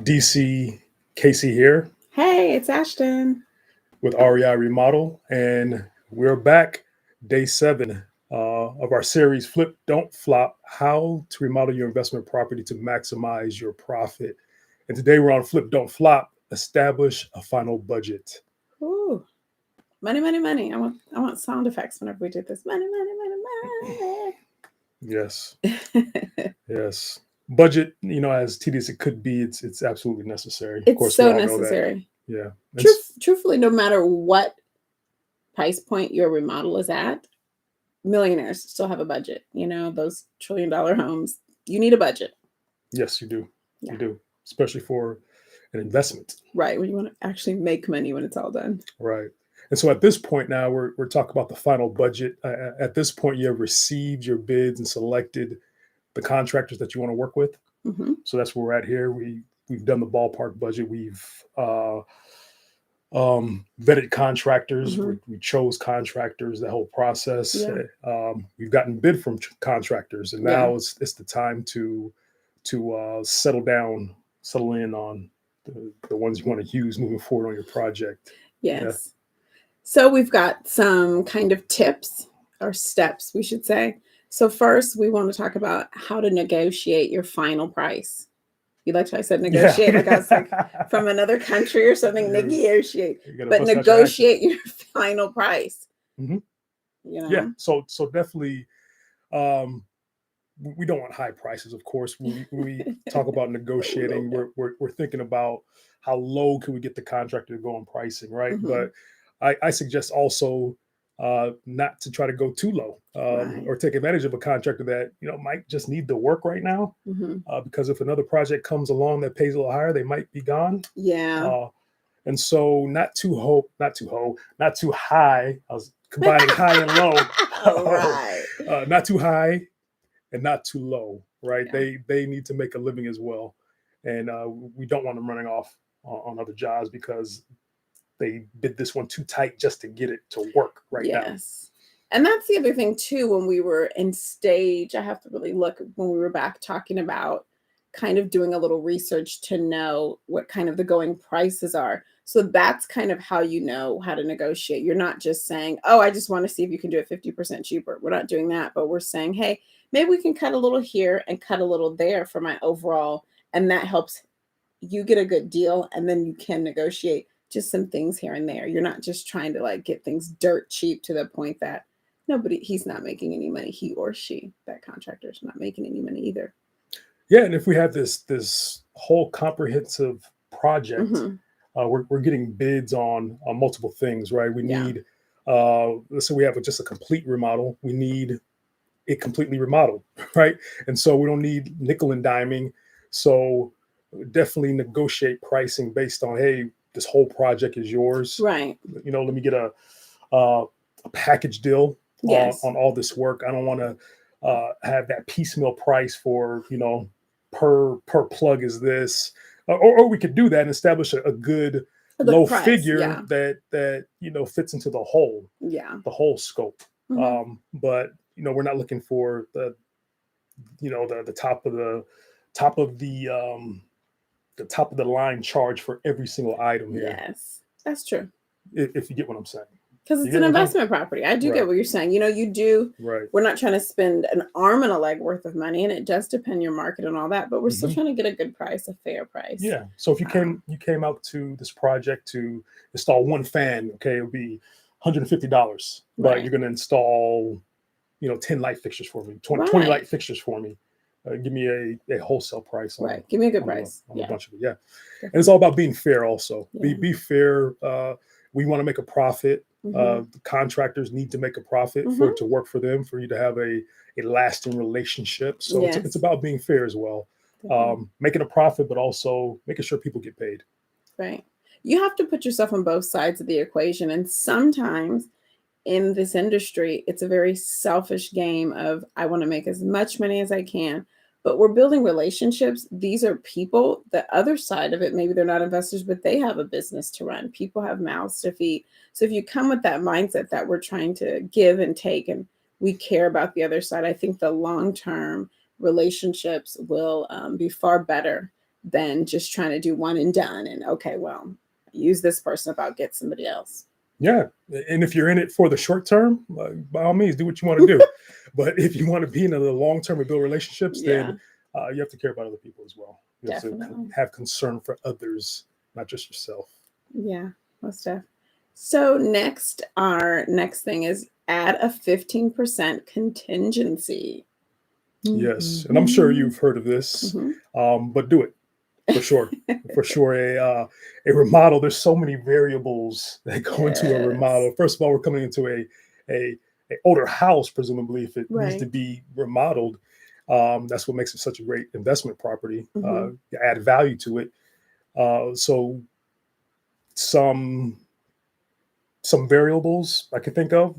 DC Casey here Hey, it's Ashton. with REI Remodel, and we're back, day 7 of our series Flip, Don't Flop, How to Remodel Your Investment Property to Maximize Your Profit. And today we're on Flip, Don't Flop, Establish a Final Budget. Ooh, money, money, money. I want sound effects whenever we do this. Money, money, Yes, money, yes. Budget, as tedious it could be, it's absolutely necessary. Of It's course, we so all know that. necessary. Yeah. Truthfully, no matter what price point your remodel is at, millionaires still have a budget. You know, those $1 trillion homes, you need a budget. Yes, you do. Yeah. You do, especially for an investment. Right, when you want to actually make money when it's all done. Right. And so at this point now, we're talking about the final budget. At this point, you have received your bids and selected the contractors that you want to work with. Mm-hmm. So that's where we're at here. We've done the ballpark budget. We've vetted contractors. Mm-hmm. We chose contractors. The whole process. Yeah. We've gotten bid from contractors, and now Yeah. it's the time to settle in on the ones you want to use moving forward on your project. Yes. Yeah. So we've got some kind of tips or steps, we should say. So first, we want to talk about how to negotiate your final price. You liked how I said negotiate, Yeah. like I was like from another country or something, Yeah. negotiate. You gotta But bust out your negotiate your final price. Mhm. You know? Yeah. So definitely, we don't want high prices. Of course, when we talk about negotiating, we're thinking about how low can we get the contractor to go on pricing, right? Mhm. But I suggest also not to try to go too low Right. or take advantage of a contractor that might just need the work right now, Mhm. because if another project comes along that pays a little higher, they might be gone. Yeah. And so not too high. I was combining high and low. All right. Not too high and not too low, right? Yeah. They need to make a living as well, and we don't want them running off on other jobs because they bid this one too tight just to get it to work right now. Yes. And that's the other thing too, when we were in stage, I have to really look when we were back talking about kind of doing a little research to know what kind of the going prices are. So that's kind of how you know how to negotiate. You're not just saying, oh, I just want to see if you can do it 50% cheaper. We're not doing that, but we're saying, hey, maybe we can cut a little here and cut a little there for my overall. And that helps you get a good deal. And then you can negotiate just some things here and there. You're not just trying to like get things dirt cheap to the point that he's not making any money. He or she, that contractor, is not making any money either. Yeah, and if we have this whole comprehensive project, Mhm. we're getting bids on multiple things, right? We Yeah. need, let's say we have just a complete remodel. We need it completely remodeled, right? And so we don't need nickel and diming. So definitely negotiate pricing based on, hey, this whole project is yours. Right. Let me get a package deal Yes. on all this work. I don't want to have that piecemeal price for per plug is this, or we could do that and establish a good A good low price, figure yeah. that fits into the whole Yeah. scope. Mhm. But we're not looking for the top of the line charge for every single item here. Yes. That's true. If you get what I'm saying. Because You it's get an what I'm saying? investment property. I do Right. get what you're saying. You do. Right. We're not trying to spend an arm and a leg worth of money, and it does depend your market and all that. But we're still Mhm. trying to get a good price, a fair price. Yeah. So if you came out to this project to install one fan, okay, it'll be $150. But Right. you're going to install 10 light fixtures for me, 20 Right. light fixtures for me. Give me a wholesale price on, Right. Give me a good on, price. on Yeah. a bunch of it. Yeah. And it's all about being fair also. Yeah. Be fair. We want to make a profit. Mhm. The contractors need to make a profit for it to work for them, for you to have a lasting relationship. So Yes. it's about being fair as well. Definitely. Making a profit, but also making sure people get paid. Right. You have to put yourself on both sides of the equation. And sometimes in this industry, it's a very selfish game of I want to make as much money as I can. But we're building relationships. These are people. The other side of it, maybe they're not investors, but they have a business to run. People have mouths to feed. So if you come with that mindset that we're trying to give and take and we care about the other side, I think the long-term relationships will be far better than just trying to do one and done. And okay, well, use this person if I'll get somebody else. Yeah. And if you're in it for the short term, by all means, do what you want to do. But if you want to be in the long term and build relationships, Yeah, then you have to care about other people as well. You have to definitely. have concern for others, not just yourself. Yeah, most definitely. So our next thing is add a 15% contingency. Yes. And I'm sure Mhm. you've heard of this, Mhm. but do it for sure. For sure. A remodel, there's so many variables that go into a Yes. remodel. First of all, we're coming into a older house, presumably, if it needs to Right. be remodeled. That's what makes it such a great investment property. Hmm. You add value to it. So some some variables I could think of,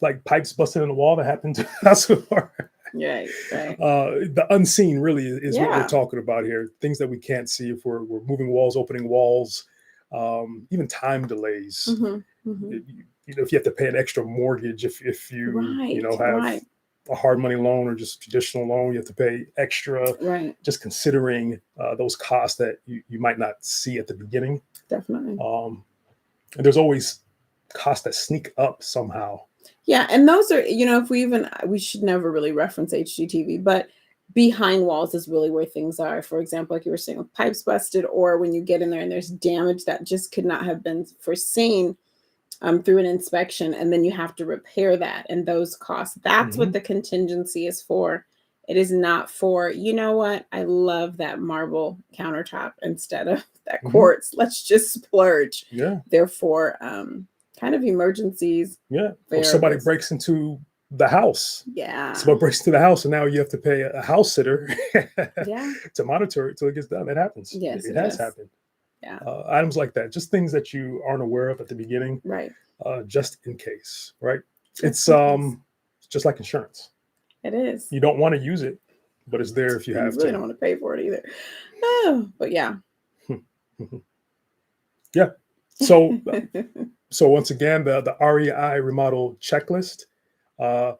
like pipes busting in the wall that happened to us before. Right. Right. The unseen really is what we're Yeah. talking about here. Things that we can't see if we're moving walls, opening walls, even time delays. Hmm. Hmm. If you have to pay an extra mortgage, if Right. have Right. a hard money loan or just traditional loan, you have to pay extra. Right. Just considering those costs that you might not see at the beginning. Definitely. Um, and there's always costs that sneak up somehow. Yeah, and those are, if we should never really reference HGTV, but behind walls is really where things are. For example, like you were saying, with pipes busted, or when you get in there and there's damage that just could not have been foreseen through an inspection, and then you have to repair that and those costs. That's what Hmm. the contingency is for. It is not for, you know what, I love that marble countertop instead of that Hmm. quartz. Let's just splurge. Yeah, Therefore, kind of emergencies, yeah. Or somebody variables. breaks into the house. Yeah. Somebody breaks into the house, and now you have to pay a house sitter Yeah. to monitor it till it gets done. It happens. Yes, It it has does. happened. Yeah. Items like that, just things that you aren't aware of at the beginning, Right. just in case, right? Just It's in case. just like insurance. It is. You don't want to use it, but it's there if you And you have really to. don't want to pay for it either. Oh, but yeah. Yeah. So once again, the REI remodel checklist uh,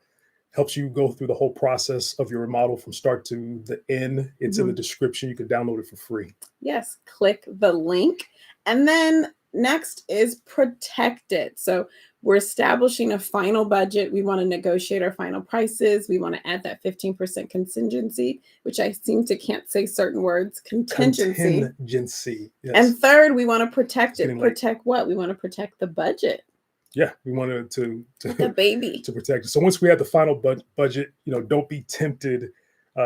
helps you go through the whole process of your remodel from start to the end. It's in the Mhm. description. You can download it for free. Yes, click the link. And then next is protect it. So we're establishing a final budget. We want to negotiate our final prices. We want to add that 15% contingency, which I seem to can't say certain words, contingency. Contingency. And Yes. third, we want to protect It's it. getting late. Protect what? We want to protect the budget, Yeah, we wanted the baby. to protect it. So once we have the final budget, don't be tempted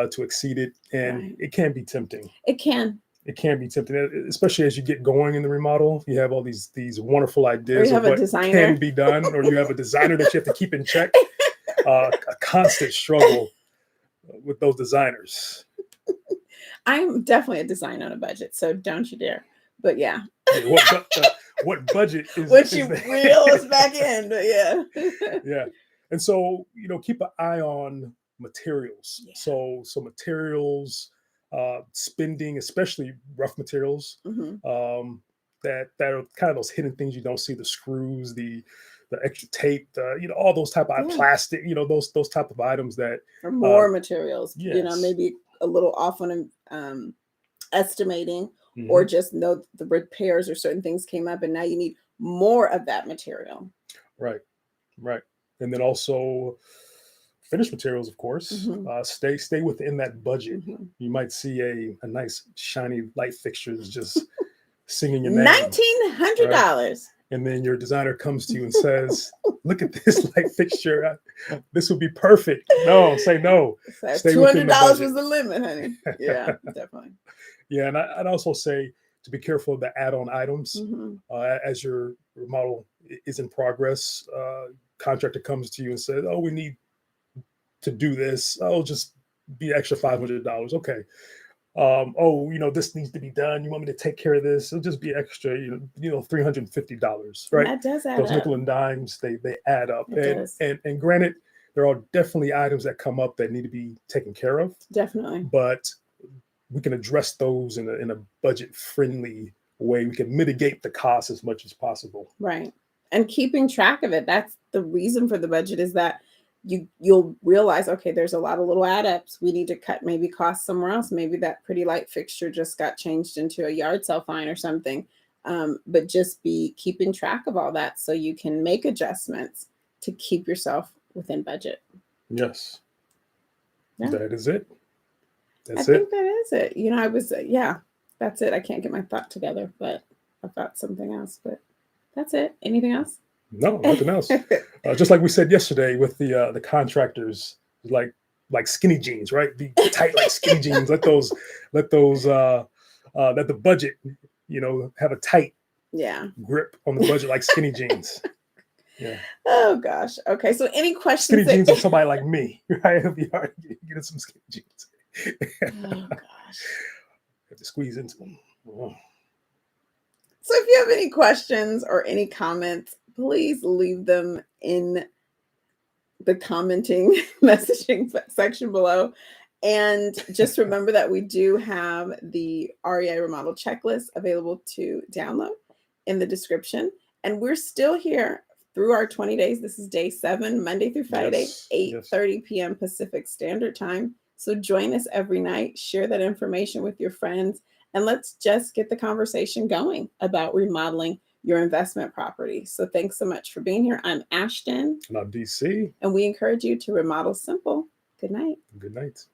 to exceed it, and Right. it can be tempting. It can. It can be tempting, especially as you get going in the remodel. You have all these wonderful Or you ideas of have a what can designer. be done, or you have a designer that you have to keep in check. A constant struggle with those designers. I'm definitely a design on a budget, so don't you dare. But yeah, Yeah, what budget what is you reel us that? back in, but yeah. Yeah, and so keep an eye on materials. Yeah. So materials, spending, especially rough materials, Hmm. um, that are kind of those hidden things you don't see: the screws, the extra tape, all those type of Yeah. plastic, those type of items that Or uh, more materials, yes. maybe a little off on estimating, or Hmm. just know the repairs or certain things came up and now you need more of that material. Right, right, and then also finished materials, of course. Hmm. Stay within that budget. Hmm. You might see a nice shiny light fixtures just singing your name, right? $1,900. And then your designer comes to you and says, "Look at this light fixture. This would be perfect." No, say no. So Stay two within hundred the dollars budget. was the limit, honey. Yeah, definitely. Yeah, and I'd also say to be careful of the add-on items Hmm. as your remodel is in progress. Contractor comes to you and says, "Oh, we need to do this. Oh, just be extra $500." Okay. Oh, this needs to be done. You want me to take care of this? It'll just be extra, $350, And right? that does add Those up. nickel and dimes, they add up. It does. And granted, there are definitely items that come up that need to be taken care of, Definitely. but we can address those in a budget friendly way. We can mitigate the cost as much as possible. Right. And keeping track of it. That's the reason for the budget, is that you'll realize, okay, there's a lot of little add ups. We need to cut maybe costs somewhere else. Maybe that pretty light fixture just got changed into a yard sale fine or something. But just be keeping track of all that so you can make adjustments to keep yourself within budget. Yes. Yeah. That is it. That's I it. think that is it. You know, I was, yeah, that's it. I can't get my thought together, but I've got something else, but that's it. Anything else? No, nothing else. Just like we said yesterday with the contractors, like skinny jeans, right? Be tight like skinny jeans. Let let the budget, have a tight Yeah. grip on the budget like skinny jeans. Yeah. Oh gosh. Okay. So any questions? Skinny jeans on somebody like me, right? It'll be hard getting some skinny jeans. Oh gosh. Have to squeeze into them. Oh. So if you have any questions or any comments, please leave them in the commenting messaging section below. And just remember that we do have the REI Remodel checklist available to download in the description. And we're still here through our 20 days. This is day 7, Monday through Friday, Yes, 8:30 p.m. Pacific Standard Time. So join us every night, share that information with your friends, and let's just get the conversation going about remodeling your investment property. So thanks so much for being here. I'm Ashton. And I'm DC. And we encourage you to remodel simple. Good night. Good night.